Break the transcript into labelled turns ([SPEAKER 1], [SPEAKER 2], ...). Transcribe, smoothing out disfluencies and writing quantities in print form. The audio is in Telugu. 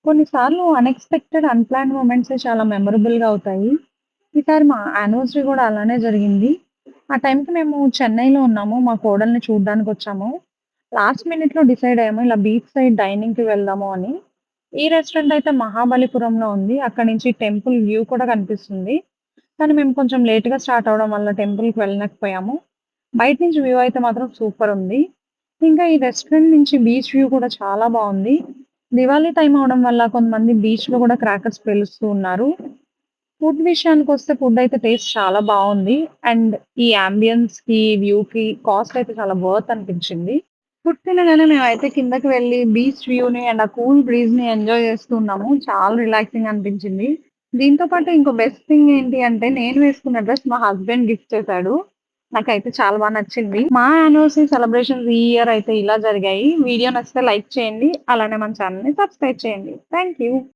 [SPEAKER 1] కొన్నిసార్లు అన్‌ఎక్స్‌పెక్టెడ్, అన్‌ప్లాన్డ్ మొమెంట్సే చాలా మెమరబుల్‌గా అవుతాయి. ఈసారి మా యానివర్సరీ గూడా అలానే జరిగింది. ఆ టైంకి మేము చెన్నైలో ఉన్నాము. మా కోడల్ని చూడ్డానికొచ్చాము. లాస్ట్ మినిట్‌లో డిసైడ్ అయ్యాము. ఇలా బీచ్ సైడ్ డైనింగ్‌కి వెళ్దాము అని. ఈ రెస్టారెంట్ అయితే మహాబలిపురంలో ఉంది. అక్కడి నుంచి టెంపుల్ వ్యూ కూడా కనిపిస్తుంది. కానీ మేము కొంచెం లేట్‌గా స్టార్ట్ అవ్వడం వల్ల టెంపుల్‌కి వెళ్ళలేకపోయాము. బయట నుంచి వ్యూ అయితే మాత్రం సూపరుంది. ఇంకా ఈ రెస్టారెంట్ నుంచి బీచ్ వ్యూ కూడా చాలా బావుంది. దివాళీ టైమ్ అవ్వడం వల్ల కొంతమంది బీచ్‌లో గూడా క్రాకర్స్ పేలుస్తూ ఉన్నారు. ఫుడ్ విషయానికొస్తే ఫుడ్ అయితే టేస్ట్ చాలా బావుంది. అండ్ ఈ యాంబియన్స్‌కి, వ్యూకి కాస్ట్ అయితే చాలా వర్త్ అనిపించింది. ఫుడ్ తినగానే మేమైతే కిందకి వెళ్లి బీచ్ వ్యూని అండ్ ఆ కూల్ బ్రీజ్‌ని ఎంజాయ్ చేస్తూ ఉన్నాము. చాలా రిలాక్సింగ్ అనిపించింది. దీంతో పాటు ఇంకో బెస్ట్ థింగ్ ఏంటి అంటే నేను వేసుకున్న డ్రెస్ మా హస్బెండ్ గిఫ్ట్ చేశాడు. నాకైతే చాలా నచ్చింది. మా యానివర్సరీ సెలబ్రేషన్స్ ఈ ఇయర్ అయితే ఇలా జరిగాయి. వీడియో నచ్చితే లైక్ చేయండి. అలానే మన ఛానెల్‌ని సబ్స్క్రైబ్ చేయండి. Thank you.